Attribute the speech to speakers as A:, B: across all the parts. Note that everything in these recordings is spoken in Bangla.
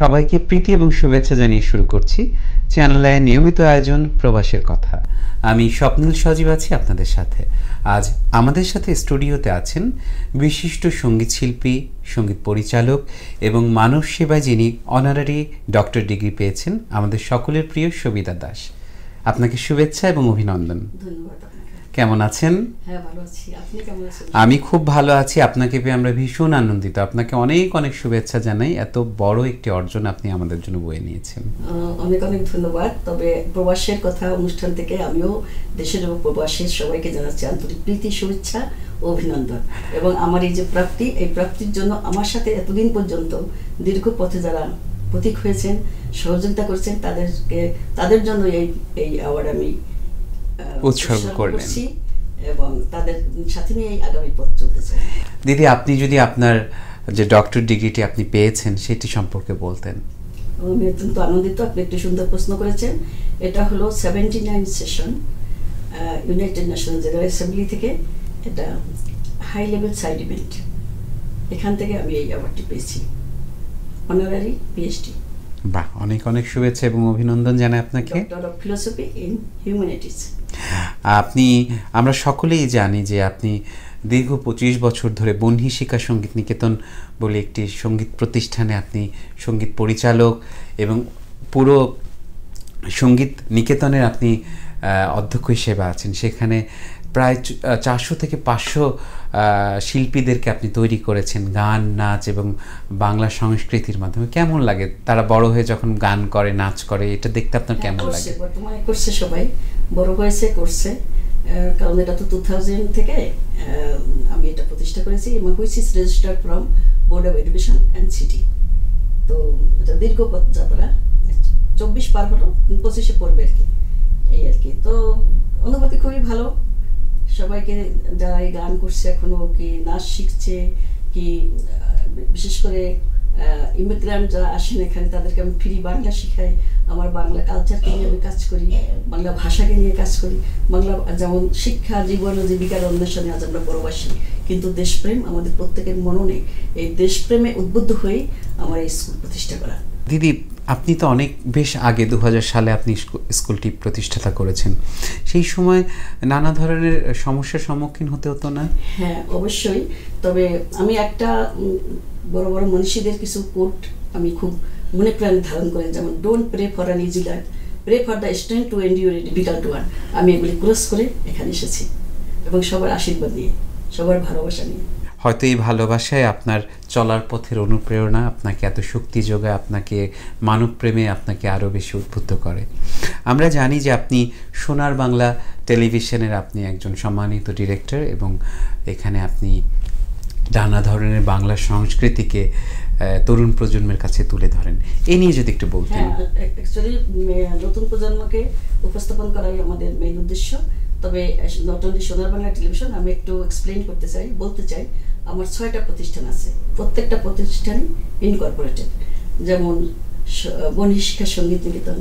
A: সবাইকে প্রীতি এবং শুভেচ্ছা জানিয়ে শুরু করছি চ্যানেলে নিয়মিত আয়োজন প্রবাসের কথা। আমি স্বপ্নিল সজীব আছি আপনাদের সাথে। আজ আমাদের সাথে স্টুডিওতে আছেন বিশিষ্ট সঙ্গীত শিল্পী, সঙ্গীত পরিচালক এবং মানব সেবায় যিনি অনারারি ডক্টর ডিগ্রি পেয়েছেন, আমাদের সকলের প্রিয় সবিতা দাস। আপনাকে শুভেচ্ছা এবং অভিনন্দন।
B: ধন্যবাদ।
A: কেমন আছেন?
B: হ্যাঁ, ভালো আছি। আপনি কেমন আছেন?
A: আমি খুব ভালো আছি। আপনাকে পেয়ে আমরা ভীষণ আনন্দিত। আপনাকে অনেক অনেক শুভেচ্ছা জানাই। এত বড় একটি অর্জন আপনি আমাদের জন্য বয়ে নিয়েছেন।
B: অনেক অনেক ধন্যবাদ। তবে প্রবাসের কথা অনুষ্ঠান থেকে আমিও দেশের এবং প্রবাসের সবাইকে জানাচ্ছি আন্তরিক প্রীতি, শুভেচ্ছা ও অভিনন্দন। এবং আমার এই যে প্রাপ্তি, এই প্রাপ্তির জন্য আমার সাথে এতদিন পর্যন্ত দীর্ঘ পথে যারা প্রতীক হয়েছেন, সহযোগিতা করছেন, তাদের জন্য এই অ্যাওয়ার্ড আমি
A: উৎসর্গ করলেন
B: এবং তাদের সাথে নিয়ে আগামী পথ চলতে চাই।
A: দিদি, আপনি যদি আপনার যে ডক্টর ডিগ্রিটি আপনি পেয়েছেন সেটি সম্পর্কে বলতেন।
B: আমি অত্যন্ত আনন্দিত। আপনি একটি সুন্দর প্রশ্ন করেছেন। এটা হলো 79 session United nation general assembly থেকে, এটা হাই লেভেল সাইড ইভেন্ট, এখান থেকে আমি এই অ্যাওয়ার্ডটি পেয়েছি, অনারারি পিএইচডি।
A: বাহ, অনেক অনেক শুভেচ্ছা এবং অভিনন্দন জানাই আপনাকে।
B: Doctor of philosophy in humanities.
A: আমরা সকলেই জানি যে আপনি দীর্ঘ 25 বছর ধরে বহ্নি শিক্ষা সঙ্গীত নিকেতন বলে একটি সঙ্গীত প্রতিষ্ঠানে আপনি সঙ্গীত পরিচালক এবং পুরো সঙ্গীত নিকেতনের আপনি অধ্যক্ষ হিসেবে আছেন। সেখানে প্রায় 400 থেকে 500 শিল্পীদেরকে আপনি তৈরি করেছেন গান, নাচ এবং বাংলা সংস্কৃতির মাধ্যমে। কেমন লাগে তারা বড় হয়ে যখন গান করে, নাচ করে, এটা দেখতে আপনার কেমন লাগে?
B: বর্তমানে করছে, সবাই বড় হয়েছে, করছে, কারণ এটা তো 2000 থেকে আমি এটা প্রতিষ্ঠা করেছি এবং which is registered from board of education and city. তো এটা দীর্ঘ পথ যাত্রা, 24 পার হলো, 25-এ পড়বে আর কি, এই আর কি। তো অনুভূতি খুবই ভালো। সবাইকে যারা এই গান করছে, এখনো কি নাচ শিখছে, কি বিশেষ করে ইমিগ্রান্ট যারা আসেন এখানে, তাদেরকে আমি ফ্রি বাংলা শিখাই। আমার বাংলা কালচারকে নিয়ে আমি কাজ করি, বাংলা ভাষাকে নিয়ে কাজ করি। বাংলা যেমন শিক্ষা, জীবন ও জীবিকার অন্বেষণে আজ আমরা প্রবাসী, কিন্তু দেশপ্রেম আমাদের প্রত্যেকের মননে। এই দেশপ্রেমে উদ্বুদ্ধ হয়েই আমার এই স্কুল প্রতিষ্ঠা করা।
A: দিদি, আপনি তো অনেক বেশ আগে 2000 সালে আপনি স্কুলটি প্রতিষ্ঠাতা করেছেন। সেই সময় নানা ধরনের সমস্যার সম্মুখীন হতে হতো না?
B: হ্যাঁ, অবশ্যই। তবে আমি একটা বড় বড় মনীষীদের কিছু কোট আমি খুব মনে প্রাণে ধারণ করি, যেমন don't pray for an easy life, pray for the strength to endure a difficult one. আমি এগুলি ক্রস করে এখানে এসেছি এবং সবার আশীর্বাদ নিয়ে, সবার ভালোবাসা নিয়ে।
A: হয়তো এই ভালোবাসায় আপনার চলার পথের অনুপ্রেরণা আপনাকে এত শক্তি যোগায়, আপনাকে মানব প্রেমে আপনাকে আরও বেশি উদ্বুদ্ধ করে। আমরা জানি যে আপনি সোনার বাংলা টেলিভিশনের আপনি একজন সম্মানিত ডিরেক্টর এবং এখানে আপনি নানা ধরনের বাংলা সংস্কৃতিকে তরুণ প্রজন্মের কাছে তুলে ধরেন। এই নিয়ে যদি একটু বলতেন।
B: অ্যাকচুয়ালি নতুন প্রজন্মকে উপস্থাপন করাই আমাদের মেইন উদ্দেশ্য। তবে নট অনলি সোনার বাংলা টেলিভিশন, আমি একটু এক্সপ্লেইন করতে চাই, বলতে চাই। আমার 6টা প্রতিষ্ঠান আছে, প্রত্যেকটা প্রতিষ্ঠানই ইনকর্পোরেটেড। যেমন বহ্নি শিক্ষা সঙ্গীত নিকেতন,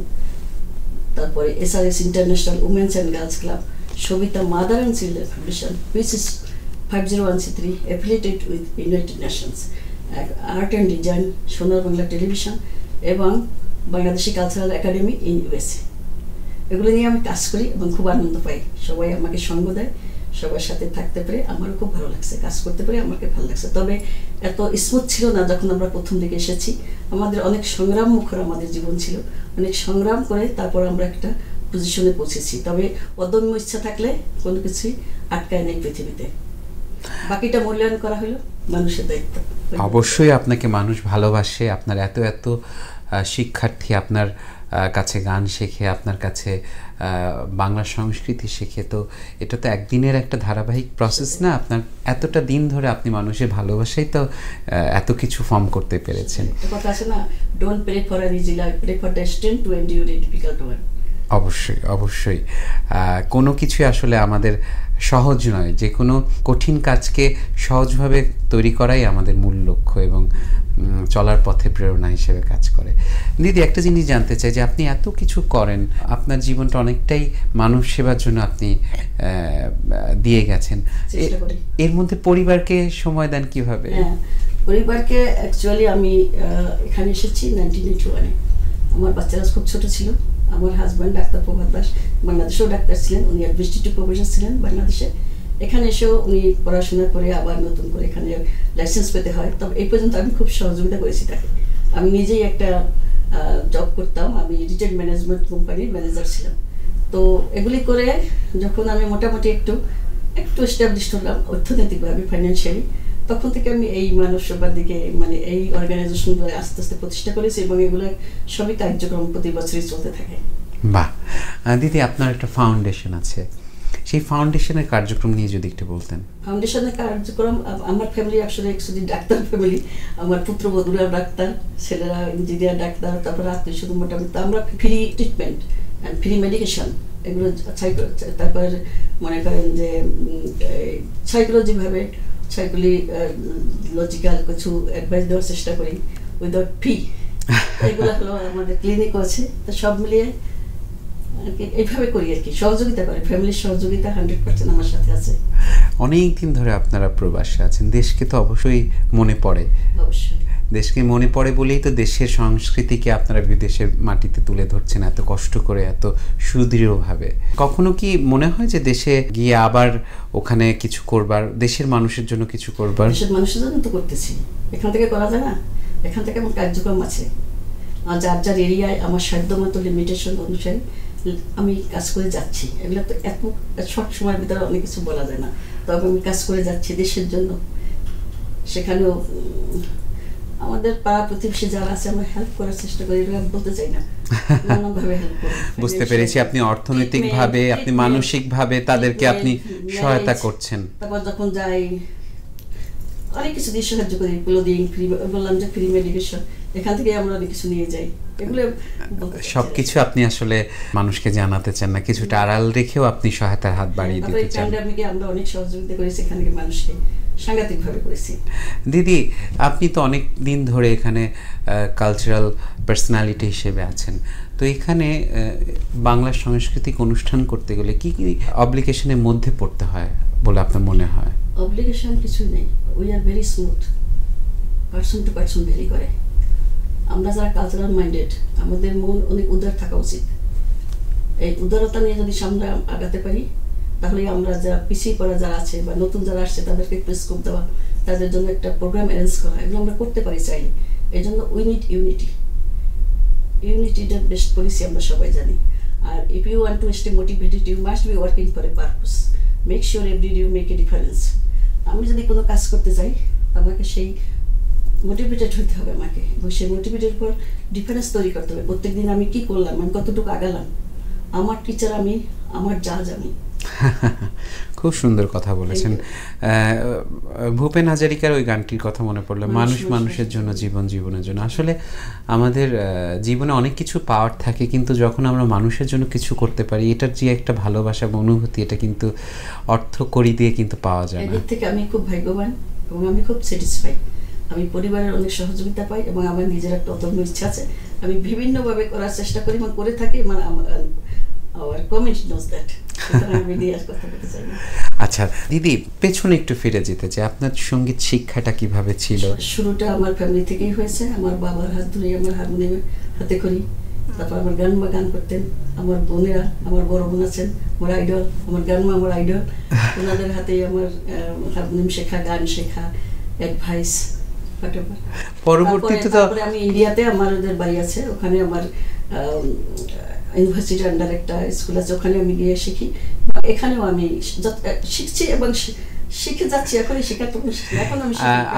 B: তারপরে SRS international women's and girls club, Sabita mother and children foundation, which is 501c3 affiliated with United Nations, art and design, Sonar Bangla television এবং Bangladeshi cultural academy in USA। এগুলো নিয়ে আমি কাজ করি এবং খুব আনন্দ পাই। সবাই আমাকে সঙ্গ দেয়, সবার সাথে থাকতে পেরে আমারও খুব ভালো লাগছে, কাজ করতে পেরে আমাকে ভালো লাগছে। তবে এত স্মুথ ছিল না যখন আমরা প্রথম দিকে এসেছি। আমাদের অনেক সংগ্রাম মুখর আমাদের জীবন ছিল, অনেক সংগ্রাম করে তারপর আমরা একটা পজিশনে পৌঁছেছি। তবে অদম্য ইচ্ছা থাকলে কোনো কিছুই আটকায় নেই পৃথিবীতে। বাকিটা মূল্যায়ন করা হলো মানুষের দায়িত্ব।
A: অবশ্যই আপনাকে মানুষ ভালোবাসে। আপনার এত এত শিক্ষার্থী আপনার কাছে গান শেখে, আপনার কাছে বাংলা সংস্কৃতি শেখে। তো এটা তো একদিনের একটা ধারাবাহিক প্রসেস না। আপনার এতটা দিন ধরে আপনি মানুষের ভালোবাসাই তো এত কিছু ফর্ম করতে পেরেছেন।
B: কথা আছে না, don't pray for an easy life, pray for the strength to endure a difficult one.
A: অবশ্যই অবশ্যই। কোনো কিছুই আসলে আমাদের সহজ নয়। যে কোনো কঠিন কাজকে সহজভাবে তৈরি করাই আমাদের মূল লক্ষ্য এবং চলার পথে প্রেরণা হিসেবে কাজ করে। দিদি, একটা জিনিস জানতে চাই যে আপনি এত কিছু করেন, আপনার জীবনটা অনেকটাই মানব সেবার জন্য আপনি দিয়ে গেছেন। এর মধ্যে পরিবারকে সময় দেন কিভাবে?
B: পরিবারকে অ্যাকচুয়ালি আমি এখানে এসেছি 1981-এ। আমার বাচ্চারা খুব ছোট ছিল। আমার হাজব্যান্ড ডাক্তার প্রভাত দাস, বাংলাদেশেও ডাক্তার ছিলেন, উনি অ্যাডমিনিস্ট্রেটিভ প্রফেসর ছিলেন বাংলাদেশে। এখানে এসেও উনি পড়াশোনা করে আবার নতুন করে এখানে লাইসেন্স পেতে হয়। তবে এই পর্যন্ত আমি খুব সহযোগিতা করেছি তাকে। আমি নিজেই একটা জব করতাম, আমি রিটেল ম্যানেজমেন্ট কোম্পানির ম্যানেজার ছিলাম। তো এগুলি করে যখন আমি মোটামুটি একটু এস্টাবলিশ হলাম অর্থনৈতিকভাবে, ফাইন্যান্সিয়ালি, তখন থেকে আমি এই মানব সেবার দিকে মানে এই অর্গানাইজেশনগুলো আস্তে আস্তে প্রতিষ্ঠা করেছি এবং এগুলো সবই কার্যক্রম প্রতি বছরই চলতে থাকে।
A: বাহ। দিদি, আপনার একটা ফাউন্ডেশন আছে, সেই ফাউন্ডেশনের কার্যক্রম নিয়ে যদি একটু বলতেন।
B: ফাউন্ডেশনের কার্যক্রম, আমার ফ্যামিলি অ্যাকচুয়ালি ডাক্তার ফ্যামিলি। আমার পুত্রবধূরা ডাক্তার, ছেলেরা ইঞ্জিনিয়ার, ডাক্তার, তারপরে আত্মীয় শুধু মোটামুটি আমরা free treatment and free medication এগুলো, তারপর মনে করেন যে সাইকোলজিভাবে লজিক্যাল কিছু অ্যাডভাইস দেওয়ার চেষ্টা করি উইদাউট ফি। এগুলো হলো আমাদের ক্লিনিকও আছে। তো সব মিলিয়ে এইভাবে করি আর কি, সহযোগিতা করে, ফ্যামিলির সহযোগিতা 100% আমার সাথে আছে।
A: অনেক দিন ধরে আপনারা প্রবাসে আছেন, দেশকে তো অবশ্যই মনে পড়ে।
B: অবশ্যই
A: দেশকে মনে পড়ে বলেই তো দেশের সংস্কৃতিকে আপনারা বিদেশের মাটিতে তুলে ধরছেন এত কষ্ট করে, এত সুদৃঢ়ভাবে। কখনো কি মনে হয় যে দেশে গিয়ে আবার ওখানে কিছু করবার, দেশের মানুষের জন্য কিছু করবার?
B: দেশের মানুষের জন্য তো করতেছি, এখান থেকে করা যায় না? এখান থেকে আমার কার্যক্রম আছে, যার যার এরিয়ায় আমার সাধ্যমতো লিমিটেশন অনুসারে আমি কাজ করে যাচ্ছি। এগুলো তো এত শর্ট সময়ের ভিতরে অনেক কিছু বলা যায় না, তবে আমি কাজ করে যাচ্ছি দেশের জন্য। সেখানেও আমাদের পাড়া প্রতিবেশী যারা আছে আমরা হেল্প করার চেষ্টা করি, বলতে চাই না, নানানভাবে হেল্প করি।
A: বুঝতে পেরেছি, আপনি অর্থনৈতিকভাবে, আপনি মানসিকভাবে তাদেরকে আপনি সহায়তা করছেন।
B: তারপর যখন যাই অনেক কিছু দিয়ে সাহায্য করি, ক্লোদিং, ফ্রি, বললাম যে ফ্রি মেডিকেশন, এখান থেকে আমরা অনেক কিছু নিয়ে যাই। এগুলো
A: সবকিছু আপনি আসলে মানুষকে জানাতে চান না, কিছুটা আড়াল রেখেও আপনি সহায়তার হাত বাড়িয়ে দিতে চান।
B: আমরা অনেক সহযোগিতা করেছি এখানকার মানুষকে, সাংঘাতিকভাবে করেছি।
A: দিদি, আপনি তো অনেক দিন ধরে এখানে কালচারাল পার্সোনালিটি হিসেবে আছেন, তো এখানে বাংলা সাংস্কৃতিক অনুষ্ঠান করতে গেলে কি কি অব্লিগেশনের মধ্যে পড়তে হয় বলে আপনার মনে হয়?
B: অব্লিগেশন কিছু নেই, we are very smooth, person to person vary করে। আমরা যারা কালচারাল মাইন্ডেড, আমাদের মন অনেক উদার থাকা উচিত। এই উদারতা নিয়ে যদি সামনে আগাতে পারি, তাহলে আমরা যা পিছিয়ে পড়া যারা আছে বা নতুন যারা আসছে তাদেরকে একটু স্কোপ দেওয়া, তাদের জন্য একটা প্রোগ্রাম অ্যারেঞ্জ করা, এগুলো আমরা করতে পারি চাইলে। এই জন্য উই নিড ইউনিটি। ইউনিটিটা বেস্ট পলিসি আমরা সবাই জানি। আর if you want to stay motivated, you must be working for a purpose. Make sure every day you make a difference. আমি যদি কোনো কাজ করতে চাই, আমাকে সেই মোটিভেটেড হতে হবে আমাকে, এবং সেই মোটিভেটেড পর ডিফারেন্স তৈরি করতে হবে। প্রত্যেকদিন আমি কি করলাম, আমি কতটুকু আগালাম, আমার টিচার আমি, আমার জাজ আমি।
A: খুব সুন্দর কথা বলেছেন। ভূপেন হাজারিকার ওই গানটির কথা মনে পড়লো, মানুষ মানুষের জন্য, জীবন জীবনের জন্য। আসলে আমাদের জীবনে অনেক কিছু পাওয়ার থাকে, কিন্তু যখন আমরা মানুষের জন্য কিছু করতে পারি, এটার যে একটা ভালোবাসা বা অনুভূতি, এটা কিন্তু অর্থ কড়ি দিয়ে কিন্তু পাওয়া যায় না।
B: এদিক থেকে আমি খুব ভাগ্যবান এবং আমি খুব স্যাটিসফাই। আমি পরিবারের অনেক সহযোগিতা পাই এবং আমার নিজের একটা অদম্য ইচ্ছা আছে। আমি বিভিন্নভাবে করার চেষ্টা করি এবং করে থাকি, মানে আমার কমিউনিটি নোজ দ্যাট।
A: আচ্ছা দিদি, পেছনে একটু ফিরে যেতে চাই, আপনার সঙ্গীত শিক্ষাটা কিভাবে ছিল?
B: শুরুটা আমার ফ্যামিলি থেকেই হয়েছে। আমার বাবার হাত ধরে আমার হারমোনিয়ামে হাতে করি, তারপর আমার গান করতেন আমার বোনেরা, আমার বড় বোন আছেন আমার আইডল, আমার গানমা আমার আইডল, ওনাদের হাতেই আমার হারমোনিয়াম শেখা, গান শেখা, অ্যাডভাইস।
A: পরবর্তীতে
B: তারপরে আমি ইন্ডিয়াতে, আমার ওদের বাড়ি আছে ওখানে, আমার ইউনিভার্সিটির আন্ডার একটা স্কুল আছে, ওখানে আমি গিয়ে শিখি। এখানেও আমি শিখছি এবং শিখে যাচ্ছি, এখনই শেখার। এখন আমি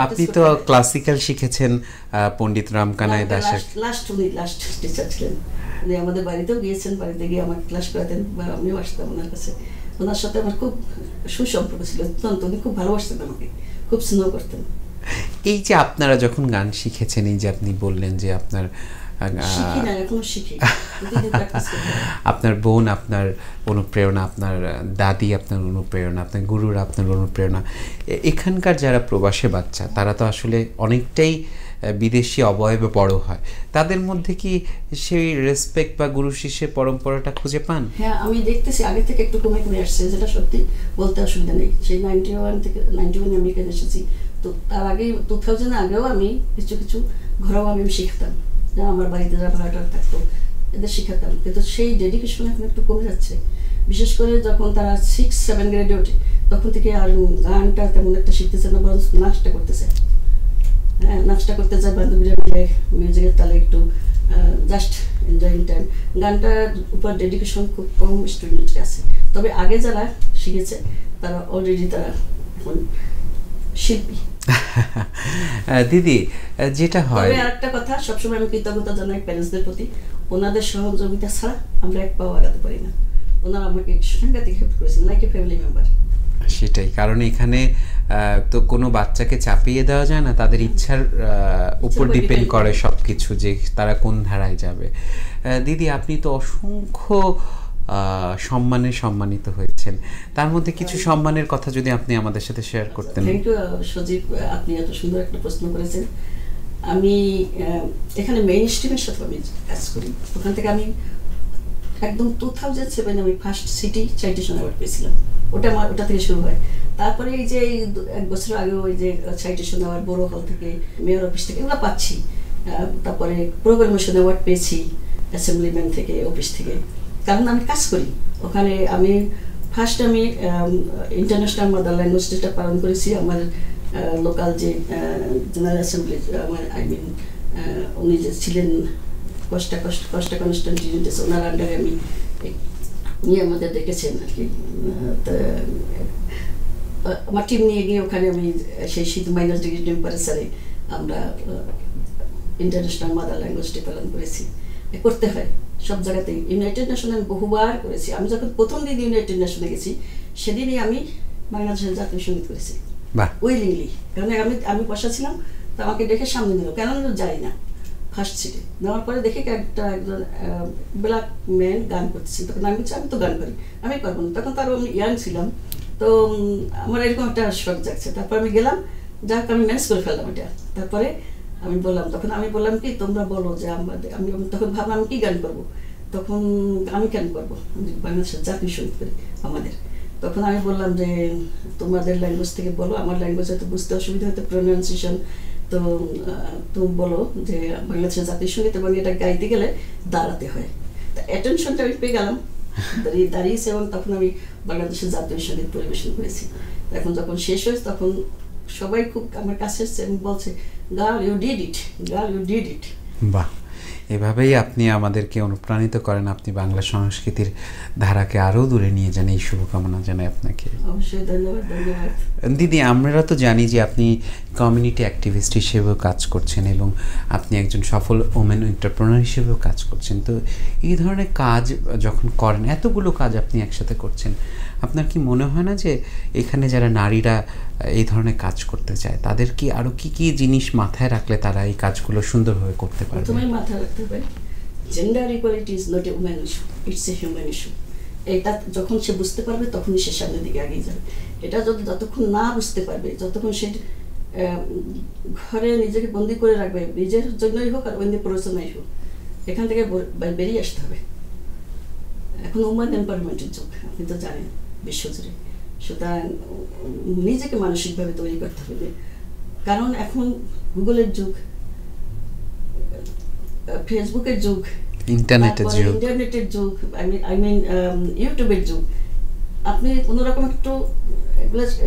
A: আপনি তো ক্লাসিক্যাল শিখেছেন পণ্ডিত রামকানাই দাসের,
B: উনি লাস্ট টিচার ছিলেন। উনি আমাদের বাড়িতেও গিয়েছেন, বাড়িতে গিয়ে আমাকে ক্লাস করাতেন বা আমিও আসতাম ওনার কাছে। ওনার সাথে আমার খুব সুসম্পর্ক ছিল, অত্যন্ত। উনি খুব ভালোবাসতেন আমাকে, খুব স্নেহ করতেন।
A: এই যে আপনারা যখন গান শিখেছেন, এই যে আপনি বললেন যে আপনার আপনার বোন আপনার অনুপ্রেরণা, আপনার দাদি আপনার অনুপ্রেরণা, আপনার গুরুরা আপনার অনুপ্রেরণা, এখানকার যারা প্রবাসী বাচ্চা, তারা তো আসলে অনেকটাই বিদেশি অবয়বে বড় হয়, তাদের মধ্যে কি সেই রেসপেক্ট বা গুরু শিষ্যের পরম্পরাটা খুঁজে পান?
B: হ্যাঁ, আমি দেখতেছি আগে থেকে একটু কমে আসছে, যেটা সত্যি বলতে অসুবিধা নেই। সেই 91 থেকে 91 আমি এখানে এসেছি, তো তার আগে 2000 আগেও আমি কিছু কিছু ঘরোয়া আমি শিখতাম, যা আমার বাড়িতে যারা ভাড়াটা থাকতো এদের শিখাতাম, কিন্তু সেই ডেডিকেশন এখন একটু কমে যাচ্ছে। বিশেষ করে যখন তারা 6-7 গ্রেডে ওঠে তখন থেকে আর গানটা তেমন একটা শিখতেছে না, বরং নাচটা করতেছে। হ্যাঁ, নাচটা করতে যায় বান্ধবীরা মিলে মিউজিকের তালে একটু জাস্ট এনজয়িং টাইম। গানটার উপর ডেডিকেশন খুব কম স্টুডেন্টের আছে, তবে আগে যারা শিখেছে তারা অলরেডি তারা এখন শিল্পী।
A: দিদি যেটা হয়,
B: তবে আরেকটা কথা, সবসময় আমি কৃতজ্ঞতা জানাই প্যারেন্টসদের প্রতি, ওনাদের সহযোগিতা ছাড়া আমরা এক পাও আগাতে পারি না। ওনারা আমাকে সাংঘাতিক হেল্প করেছেন, লাইক এ ফ্যামিলি মেম্বার।
A: সেটাই, কারণ এখানে তো কোনো বাচ্চাকে চাপিয়ে দেওয়া যায় না, তাদের ইচ্ছার উপর ডিপেন্ড করে সব কিছু, যে তারা কোন ধারায় যাবে। দিদি আপনি তো অসংখ্য সম্মানে সম্মানিত হয়েছেন, তার মধ্যে কিছু সম্মানের কথা যদি আপনি আমাদের সাথে শেয়ার করতেন।
B: থ্যাংক ইউ সজীব, আপনি এত সুন্দর একটা প্রশ্ন করেছেন। আমি এখানে মেইন স্ট্রিমের সাথে আমি কাজ করি, ওখান থেকে আমি একদম 2007 আমি ফার্স্ট সিটি সাইটেশন অ্যাওয়ার্ড পেয়েছিলাম, ওটা থেকে শুরু হয়। তারপরে এই যে 1 বছর আগে ওই যে সাইটেশন অ্যাওয়ার্ড বড় হল থেকে, মেয়র অফিস থেকে এগুলো পাচ্ছি। তারপরে প্রোগ্রামেশন অ্যাওয়ার্ড পেয়েছি অ্যাসেম্বলিম্যান থেকে, অফিস থেকে, কারণ আমি কাজ করি ওখানে। আমি ফার্স্ট আমি ইন্টারন্যাশনাল মাদার ল্যাঙ্গুয়েজ ডেটা পালন করেছি। আমার লোকাল যে জেনারেল অ্যাসেম্বলি, আমার উনি যে ছিলেন কষ্টা কনস্টিটিউয়েন্ট, ওনার আন্ডারে আমি নিয়ে আমাদের ডেকেছেন আর কি। আমার টিম নিয়ে গিয়ে ওখানে আমি সেই শীত -ডিগ্রি টেম্পারেচারে আমরা ইন্টারন্যাশনাল মাদার ল্যাঙ্গুয়েজ ডে পালন করেছি। করতে হয় সব জায়গাতেই। ইউনাইটেড নেশনে আমি বহুবার করেছি। আমি যখন প্রথম দিন ইউনাইটেড নেশনে গেছি, সেদিনই আমি বাংলাদেশের জাতীয় সঙ্গীত করেছি উইলিংলি, কারণ আমি বসা ছিলাম, তো আমাকে ডেকে সামনে দিল, কেন যাই না ফার্স্ট সিটে। নেওয়ার পরে দেখে একজন ব্ল্যাক ম্যান গান করতেছি, তখন আমি তো গান করি, আমি পারবো না, তখন তারও আমি ইয়াং ছিলাম, তো আমার এরকম একটা শখ জাগছে। তারপর আমি গেলাম, যাক আমি ম্যানেজ করে ফেললাম এটা। তারপরে তখন আমি বললাম কি, তোমরা বলো যে আমি তখন ভাবলাম আমি কি গান করবো, তখন আমি কেন করবো, বাংলাদেশের জাতীয় সঙ্গীত করি আমাদের। তখন আমি বললাম যে তোমাদের ল্যাঙ্গুয়েজ থেকে বলো, আমার ল্যাঙ্গুয়েজ হয়তো বুঝতে অসুবিধা হয়তো প্রোনাউন্সিয়েশন, তো তুমি বলো যে বাংলাদেশের জাতীয় সঙ্গীত, এবং এটা গাইতে গেলে দাঁড়াতে হয়। তা অ্যাটেনশনটা আমি পেয়ে গেলাম, দাঁড়িয়েছে, এবং তখন আমি বাংলাদেশের জাতীয় সঙ্গীত পরিবেশন করেছি। এখন যখন শেষ হয়েছে তখন সবাই খুব আমার কাছে এসছে এবং বলছে, girl you did it, girl you did it.
A: বাহ, এভাবেই আপনি আমাদেরকে অনুপ্রাণিত করেন, আপনি বাংলা সংস্কৃতির ধারাকে আরও দূরে নিয়ে যান, এই শুভকামনা জানাই আপনাকে।
B: অবশ্যই, ধন্যবাদ।
A: দিদি, আমরা তো জানি যে আপনি কমিউনিটি অ্যাক্টিভিস্ট হিসেবেও কাজ করছেন, এবং আপনি একজন সফল ওমেন এন্টারপ্রেনার হিসেবেও কাজ করছেন। তো এই ধরনের কাজ যখন করেন, এতগুলো কাজ আপনি একসাথে করছেন, আপনার কি মনে হয় না যে এখানে যারা নারীরা এই ধরনের কাজ করতে চায়, তাদের কি আরও কি কি জিনিস মাথায় রাখলে তারা এই কাজগুলো সুন্দরভাবে করতে পারবে?
B: প্রথমে মাথায় রাখতে হবে, gender equality is not a woman issue, it's a human issue. এটা যখন সে বুঝতে পারবে তখনই সে সামনের দিকে এগিয়ে যাবে। এটা যতক্ষণ না বুঝতে পারবে, যতক্ষণ সে ঘরে নিজেকে বন্দি করে রাখবে, নিজের জন্যই হোক আর অন্য প্রয়োজনই হোক, এখান থেকে বেরিয়ে আসতে হবে। এখন উম্যান এম্পাওয়ারমেন্টের যুগ, আপনি তো জানেন বিশ্বজুড়ে। সুতরাং নিজেকে মানসিকভাবে তৈরি করতে হবে, কারণ এখন গুগলের যুগ, ফেসবুকের যুগ, ইন্টারনেটের যুগ, আই মিন ইউটিউবের যুগ। আপনি কোনোরকম একটু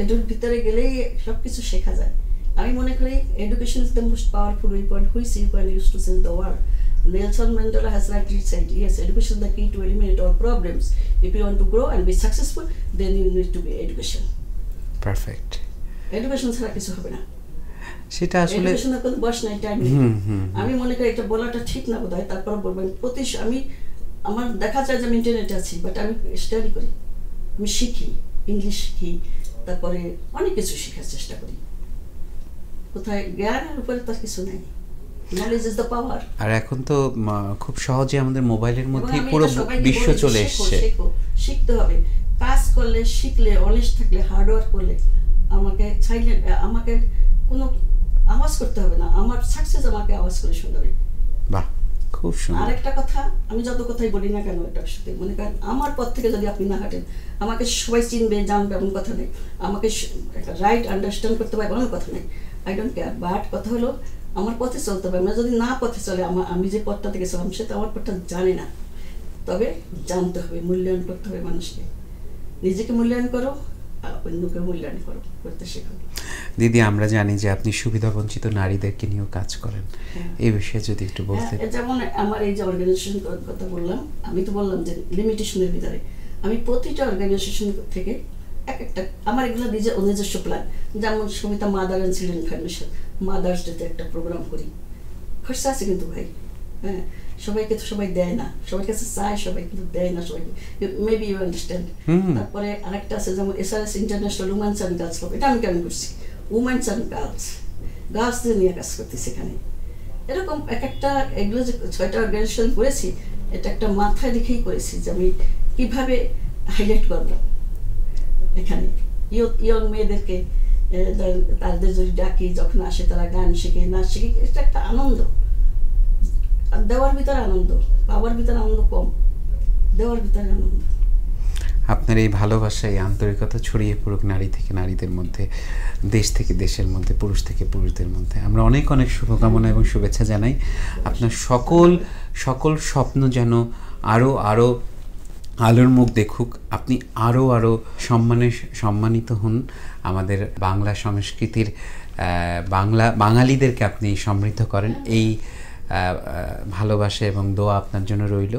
B: এটার ভিতরে গেলেই সব কিছু শেখা যায়। আমি মনে করি education is the most powerful weapon which you can use to change the world. Nelson Mandela has rightly said, yes, education is the key to eliminate all problems. If you want to grow and be successful, then you need to be education.
A: Perfect.
B: Education ছাড়া কিছু হবে না।
A: সেটা আসলে
B: এডুকেশনের কোনো বয়স নাই, টাইম নেই। আমি মনে করি এটা বলাটা ঠিক না বোধহয়, তারপর বলবেন আমি আমার দেখা যায় যে আমি ইন্টারনেটে আছি, বাট আমি স্টাডি করি, আমি শিখি, ইংলিশ শিখি, তারপরে অনেক কিছু শেখার চেষ্টা করি। কোথায় জ্ঞানের উপরে তার কিছু নেই।
A: আর এখন তো খুব সহজে আমাদের মোবাইলের মধ্যেই পুরো বিশ্ব চলে এসছে।
B: শিখতে হবে, কাজ করলে, শিখলে, অনেস্ট থাকলে, হার্ড ওয়ার্ক করলে, আমাকে কোনো আওয়াজ করতে হবে না, আমার সাকসেস আমাকে আওয়াজ করে শোনাবে।
A: বাহ, খুব সুন্দর।
B: আরেকটা কথা, আমি যত কথাই বলি না কেন, এটা সাথে মনে করেন আমার পথ থেকে যদি আপনি না হাঁটেন, আমাকে সবাই চিনবে, জানবে এমন কথা নেই, আমাকে রাইট আন্ডারস্ট্যান্ড করতে পারবে এমন কথা নেই। আই ডোন্ট কেয়ার, বাট কথা হলো আমার পথে চলতে হবে। আমরা যদি না পথে চলে, আমি যে পথটা থেকে চলাম সে তো আমার পথটা জানে না, তবে জানতে হবে, মূল্যায়ন করতে হবে মানুষকে। নিজেকে মূল্যায়ন করো আর অন্যকে মূল্যায়ন করতে শেখো।
A: দিদি, আমরা জানি যে আপনি সুবিধাবঞ্চিত নারীদেরকে নিয়েও কাজ করেন, এই বিষয়ে যদি একটু বলতেন।
B: যেমন আমার এই যে অর্গানাইজেশন কথা বললাম, আমি তো বললাম যে লিমিটেশনের ভিতরে আমি প্রতিটা অর্গানাইজেশন থেকে এক একটা আমার এগুলো নিজস্ব প্ল্যান। যেমন Sabita mother and children foundation, mother's ডেতে একটা প্রোগ্রাম করি, খরচা আছে কিন্তু ভাই, হ্যাঁ, সবাইকে তো সবাই দেয় না, সবার কাছে চায় সবাই, কিন্তু দেয় না সবাইকে, মেবি ইউ আন্ডারস্ট্যান্ড। তারপরে আরেকটা আছে যেমন SRS international women's and girls club, এটা আমি কেন করছি, উমেন্স অ্যান্ড গার্লসদের নিয়ে কাজ করতেছি এখানে। এরকম এক একটা এগুলো যে 6টা অর্গানাইজেশন করেছি, এটা একটা মাথায় রেখেই করেছি যে আমি কীভাবে হাইলাইট করলাম এখানে ইয়ং মেয়েদেরকে, তাদের যদি ডাকি, যখন আসে তারা গান শিখে, নাচ শিখে, এটা একটা আনন্দ। দেওয়ার ভিতরে আনন্দ, পাওয়ার ভিতরে আনন্দ কম, দেওয়ার ভিতরে আনন্দ।
A: আপনার এই ভালোবাসা, এই আন্তরিকতা ছড়িয়ে পড়ুক নারী থেকে নারীদের মধ্যে, দেশ থেকে দেশের মধ্যে, পুরুষ থেকে পুরুষদের মধ্যে। আমরা অনেক অনেক শুভকামনা এবং শুভেচ্ছা জানাই। আপনার সকল স্বপ্ন যেন আরও আলোর মুখ দেখুক, আপনি আরও সম্মানিত হন, আমাদের বাংলা সংস্কৃতির বাঙালিদেরকে আপনি সমৃদ্ধ করেন। এই ভালোবাসা এবং দোয়া আপনার জন্য রইল।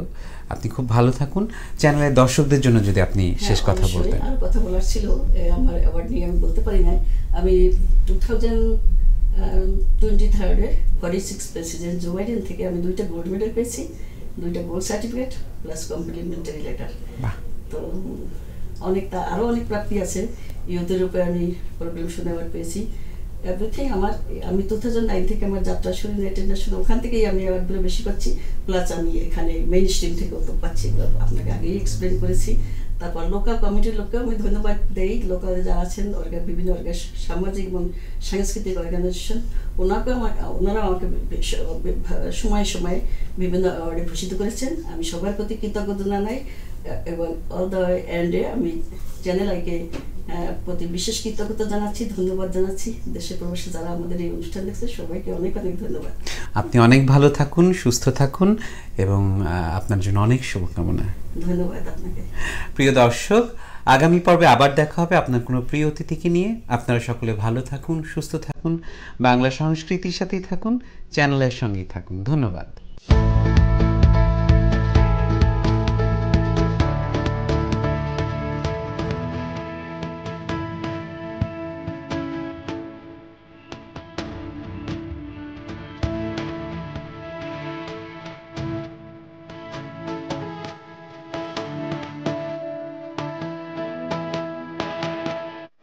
A: আপনি খুব ভালো থাকুন। চ্যানেলের দর্শকদের জন্য যদি আপনি শেষ কথা বলতেন।
B: আর কথা বলার ছিল, আমার অ্যাওয়ার্ড নিয়ে আমি বলতে পারি না। আমি 2023 46 প্রেসিডেন্ট জো বাইডেন থেকে আমি 2টা গোল্ড মেডেল পেয়েছি, 2টা gold certificate plus complimentary letter. তো আরও অনেক প্রাপ্তি আছে। ইউথের উপরে আমি প্রোগ্রাম শুনে অ্যাওয়ার্ড পেয়েছি। এভরিথিং আমি 2009 থেকে আমার যাত্রা শুরু, ইন্টারন্যাশনাল, ওখান থেকেই আমি অ্যাওয়ার্ডগুলো বেশি পাচ্ছি। প্লাস আমি এখানে মেইন স্ট্রিম থেকেও তো পাচ্ছি, আপনাকে আগেই এক্সপ্লেন করেছি। তারপর লোকাল কমিটির লোককেও আমি ধন্যবাদ দেই, লোকালে যারা আছেন বিভিন্ন সামাজিক এবং সাংস্কৃতিক অর্গানাইজেশন, ওনারাও আমাকে সময়ে সময়ে বিভিন্ন অ্যাওয়ার্ডে ভূষিত করেছেন। আমি সবার প্রতি কৃতজ্ঞতা জানাই এবং অল দ্য এন্ডে আমি চ্যানেল আইকে প্রতি বিশেষ কৃতজ্ঞতা জানাচ্ছি, ধন্যবাদ জানাচ্ছি। দেশে প্রবাসে যারা আমাদের এই অনুষ্ঠান দেখছে সবাইকে অনেক অনেক ধন্যবাদ।
A: আপনি অনেক ভালো থাকুন, সুস্থ থাকুন এবং আপনার জন্য অনেক শুভকামনা।
B: ধন্যবাদ আপনাকে।
A: প্রিয় দর্শক, আগামী পর্বে আবার দেখা হবে আপনার কোনো প্রিয় অতিথিকে নিয়ে। আপনারা সকলে ভালো থাকুন, সুস্থ থাকুন, বাংলা সংস্কৃতির সাথেই থাকুন, চ্যানেলের সঙ্গেই থাকুন। ধন্যবাদ।